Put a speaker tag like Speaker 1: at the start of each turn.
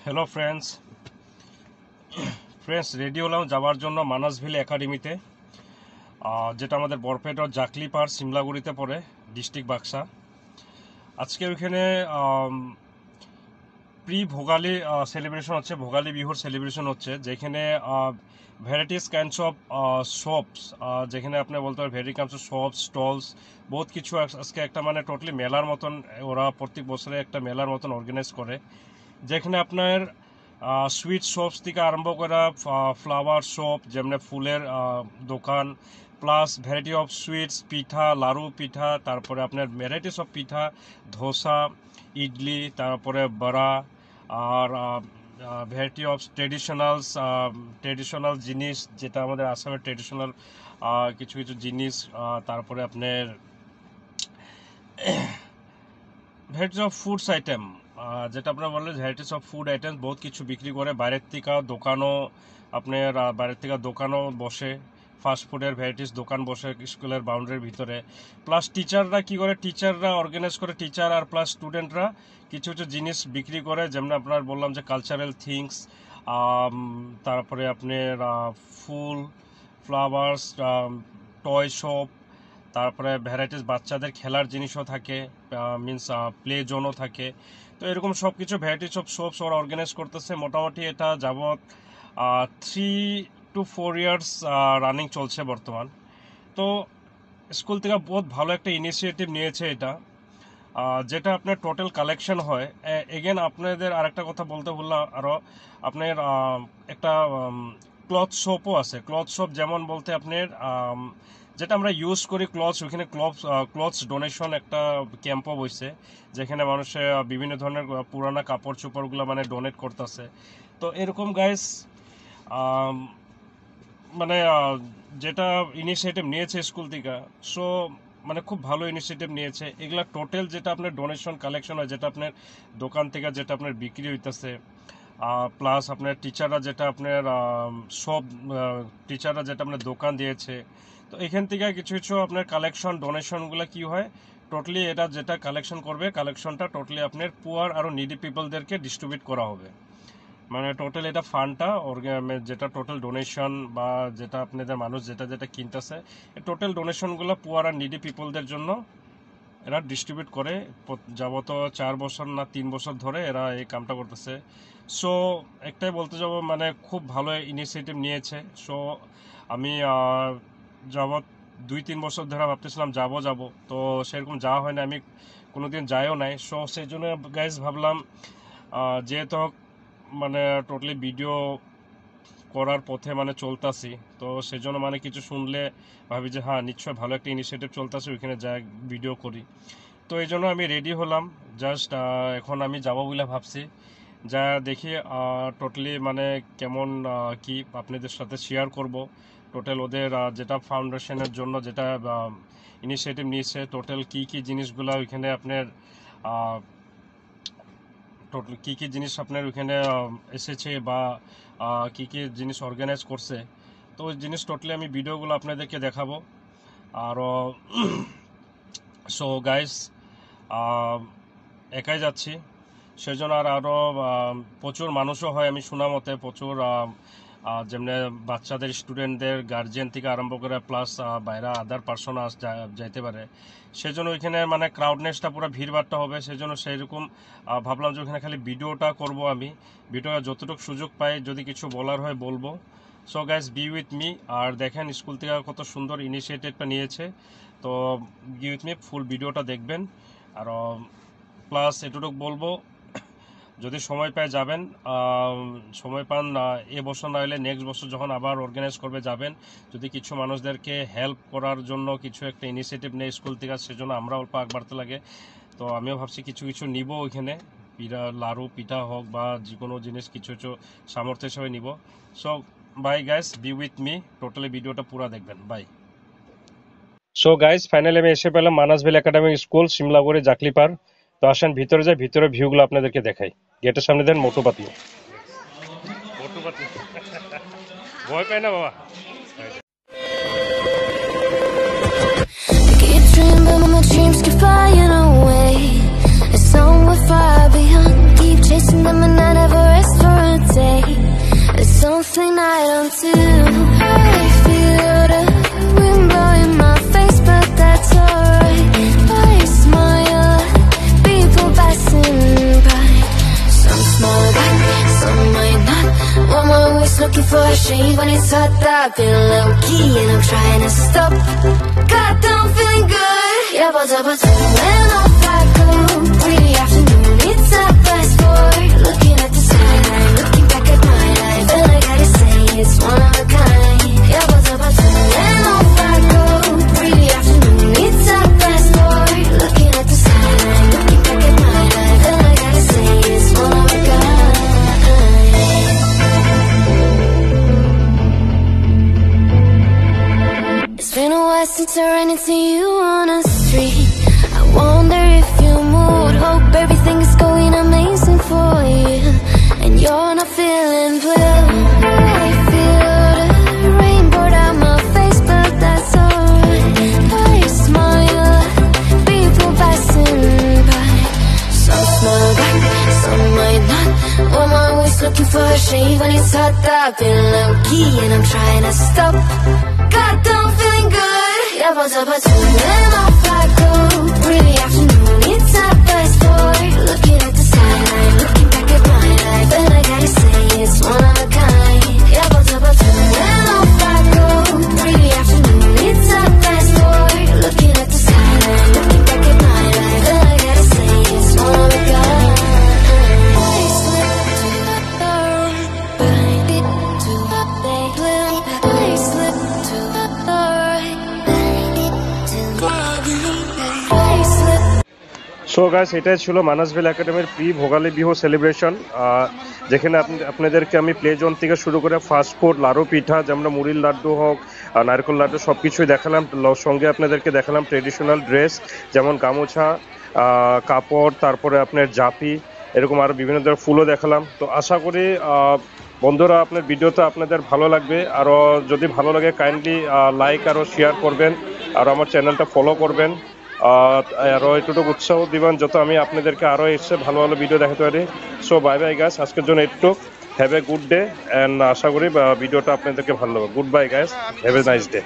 Speaker 1: Hello friends ready হলাম যাওয়ার জন্য মানাসভিল একাডেমিতে, যেটা আমাদের বরপেটা জাকলিপার সিমলাগুড়িতে পড়ে, ডিস্ট্রিক্ট বাক্সা। আজকে ওইখানে প্রি ভোগালী সেলিব্রেশন হচ্ছে, ভোগালী বিহুর সেলিব্রেশন হচ্ছে, যেখানে ভ্যারাইটিস কাইন্ডস অফ শপস, যেখানে আপনি বলতে পারেন variety kinds of shops, stalls, বহুত কিছু আজকে একটা মানে টোটালি মেলার মতন, ওরা প্রত্যেক বছরে একটা মেলার মতন অর্গানাইজ করে, যেখানে আপনার সুইট শপস থেকে আরম্ভ করা ফ্লাওয়ার শপ, যেমন ফুলের দোকান, প্লাস ভ্যারাইটি অফ সুইটস, পিঠা, লাড়ু পিঠা, তারপরে আপনার ভ্যারাইটিস অফ পিঠা, ধোসা, ইডলি, তারপরে বড়া, আর ভ্যারাইটি অফ ট্রেডিশনাল জিনিস, যেটা আমাদের আসামের ট্রেডিশনাল কিছু কিছু জিনিস, তারপরে আপনার ভ্যারাইটিস অফ ফুডস আইটেম, যেটা আপনারা বললেন ভ্যারাইটিস অফ ফুড আইটেম বহুত কিছু বিক্রি করে। বাইরের থেকে দোকানও আপনার বসে, ফাস্টফুডের ভ্যারাইটিস দোকান বসে স্কুলের বাউন্ডারির ভিতরে। প্লাস টিচাররা কি করে, টিচাররা অর্গানাইজ করে, টিচার আর প্লাস স্টুডেন্টরা কিছু কিছু জিনিস বিক্রি করে, যেমন আপনার বললাম যে কালচারাল থিংস, তারপরে আপনার ফুল, ফ্লাওয়ার্স, টয় শপ, তারপরে ভ্যারাইটিস বাচ্চাদের খেলার জিনিসও থাকে, মিনস প্লে জোনও থাকে। তো এরকম সব কিছু ভ্যারাইটিস অফ শপস ওরা অর্গানাইজ করতেছে। মোটামুটি এটা যাবৎ 3 to 4 ইয়ার্স রানিং চলছে বর্তমান। তো স্কুল থেকে বহুত ভালো একটা ইনিশিয়েটিভ নিয়েছে এটা, যেটা আপনার টোটাল কালেকশন হয়। এগেন আপনাদের আরেকটা কথা বলতে বললাম, আরও আপনার একটা ক্লথ শপও আছে। ক্লথ শপ যেমন বলতে আপনার যেটা আমরা ইউজ করি ক্লথস, ওইখানে ক্লথস ডোনেশন একটা ক্যাম্পও বসছে, যেখানে মানুষে বিভিন্ন ধরনের পুরানা কাপড় চোপড়গুলো মানে ডোনেট করতেছে। তো এরকম গাইস মানে যেটা ইনিশিয়েটিভ নিয়েছে স্কুল থেকে, সো মানে খুব ভালো ইনিশিয়েটিভ নিয়েছে। এগুলা টোটাল যেটা আপনার ডোনেশন কালেকশন হয়, যেটা আপনার দোকান থেকে যেটা আপনার বিক্রি হইতেছে, প্লাস আপনার টিচাররা যেটা আপনার টিচাররা যেটা আপনার দোকান দিয়েছে, তো এখান থেকে কিছু কিছু আপনার কালেকশন ডোনেশনগুলো কি হয়, টোটালি এটা যেটা কালেকশন করবে, কালেকশনটা টোটালি আপনার পুয়ার আরও নিডি পিপলদেরকে ডিস্ট্রিবিউট করা হবে। মানে টোটাল এটা ফান্ডটা যেটা টোটাল ডোনেশন বা যেটা আপনাদের মানুষ যেটা যেটা কিনতেছে, টোটাল ডোনেশনগুলো পুয়ার আর নিডি পিপলদের জন্য এরা ডিস্ট্রিবিউট করে। যাবত 4 বছর না 3 বছর ধরে এরা এই কামটা করতেছে। সো একটাই বলতে যাব, মানে খুব ভালো ইনিশিয়েটিভ নিয়েছে। সো আমি যাবত 2-3 বছর ধরে ভাবতেছিলাম যাব, তো সেরকম যাওয়া হয় না, আমি কোনোদিন যাইও নাই। সো সেই জন্য গাইজ ভাবলাম, যেহেতু মানে টোটালি ভিডিও করার পথে মানে চলতাছি, তো সেজন্য মানে কিছু শুনলে ভাবি যে হ্যাঁ নিশ্চয় ভালো একটা ইনিশিয়েটিভ চলতেছে, ওইখানে যাই ভিডিও করি। তো এই জন্য আমি রেডি হলাম, জাস্ট এখন আমি যাবো বলে ভাবছি। যা দেখি টোটালি মানে কেমন কি আপনাদের সাথে শেয়ার করব। টোটাল ওদের যেটা ফাউন্ডেশনের জন্য যেটা ইনিশিয়েটিভ নিয়েছে, টোটাল কি কি জিনিসগুলো ওইখানে আপনার টোটাল কী কী জিনিস আপনার ওইখানে এসেছে বা কী কী জিনিস অর্গানাইজ করছে, তো ওই জিনিস টোটালি আমি ভিডিওগুলো আপনাদেরকে দেখাবো। আরও সো গাইস একাই যাচ্ছি, সেজন্য আরও প্রচুর মানুষও হয়, আমি শোনা মতে প্রচুর, যেমনি বাচ্চাদের স্টুডেন্টদের গার্জিয়ান থেকে আরম্ভ করে প্লাস বাইরে আদার পার্সন যাইতে পারে। সেজন্য ওইখানে মানে ক্রাউডনেসটা পুরো ভিড়ভাড়টা হবে। সেজন্য সেইরকম ভাবলাম যে ওইখানে খালি ভিডিওটা করব, আমি ভিডিওটা যতটুকু সুযোগ পাই যদি কিছু বলার হয় বলবো। So guys be with me, আর দেখেন স্কুল থেকে কত সুন্দর ইনিশিয়েটিভটা নিয়েছে। তো বি উইথ মি, ফুল ভিডিওটা দেখবেন। আর প্লাস এতটুকু বলবো, যদি সময় পায় যাবেন, সময় পান এবছর না হলে নেক্সট বছর যখন আবার অর্গানাইজ করবে যাবেন। যদি কিছু মানুষদেরকে হেল্প করার জন্য কিছু একটা ইনিশিয়েটিভ নেই স্কুল থেকে, সেজন্য আমরা অল্প আগ বাড়তে লাগে। তো আমিও ভাবছি কিছু কিছু নিব ওইখানে, লাড়ু পিঠা হোক বা যে কোনো জিনিস কিছু কিছু সামর্থ্য হিসেবে নিব। So bye guys, be with me, totally ভিডিওটা পুরো দেখবেন, বাই। সো গাইস ফাইনালি আমি এসে পেলাম মানাসভিল একাডেমিক স্কুল, সিমলাগুড়ি জাকলিপার। তো আসেন ভিতরে যাই, ভিতরে ভিউগুলো আপনাদেরকে দেখাই। গেটের সামনে দেন মোটু পাতলু ভয় পায় না বাবা। Keep chasing them and I never rest.
Speaker 2: Every night until I feel the wind blowing my face, but that's alright. I smile, people passing by. Some smile back, some might not. I'm always looking for a shade when it's hot. I've been low key and I'm trying to stop. God, I'm feeling good. Yeah, but when off I go. Pretty afternoon, it's a fast forward. Looking at the skyline, looking back at my life, and I gotta say it's one of a kind. Yeah, but when off I go. Pretty afternoon, it's a fast forward. Looking at the skyline, looking back at my life, and I gotta say it's one of a kind. It's been a while since I ran into you on the street. I wonder if you moved. Hope everything is going amazing for you, and you're not feeling blue. I feel the rain pour down my face, but that's alright. I smile, people passing by. Some smile back, some might not. I'm always looking for a shade when it's hot. I've been low key and I'm trying to stop. God, I'm feeling good. Yeah, but when off I go. Pretty afternoon, it's a fast forward. Looking at the skyline, looking back at my life, and I gotta say it's one of a kind. Yeah, but when off I go. Pretty afternoon, it's a fast forward. Looking at the skyline, looking back at my life, and I gotta say it's one of a kind. I slip to the road, bind it to the day. I slip to the right, bind it to the I slip.
Speaker 1: So guys, এটাই ছিল মানাসভিল একাডেমির pre Bhogali Bihu celebration, যেখানে আপনাদেরকে আমি play zone থেকে শুরু করে fast food, লাড়ু পিঠা, যেমন মুড়ির লাড্ডু হোক, নারকেল লাড্ডু, সব কিছুই দেখালাম। সঙ্গে আপনাদেরকে দেখালাম ট্রেডিশনাল ড্রেস, যেমন গামোছা, কাপড়, তারপরে আপনার জাপি, এরকম আরও বিভিন্ন ধরনের ফুলও দেখালাম। তো আশা করি বন্ধুরা আপনার ভিডিওটা আপনাদের ভালো লাগবে। আরও যদি ভালো লাগে কাইন্ডলি লাইক আরও শেয়ার করবেন, আর আমার চ্যানেলটা ফলো করবেন, আরও একটুটুকু উৎসাহ দিবেন যাতে আমি আপনাদেরকে আরও এসে ভালো ভালো ভিডিও দেখাতে পারি। সো বাই বাই গাইস, আজকের জন্য একটু have a good day, and আশা করি ভিডিওটা আপনাদেরকে ভালো লাগবে। Good bye guys, have a nice day.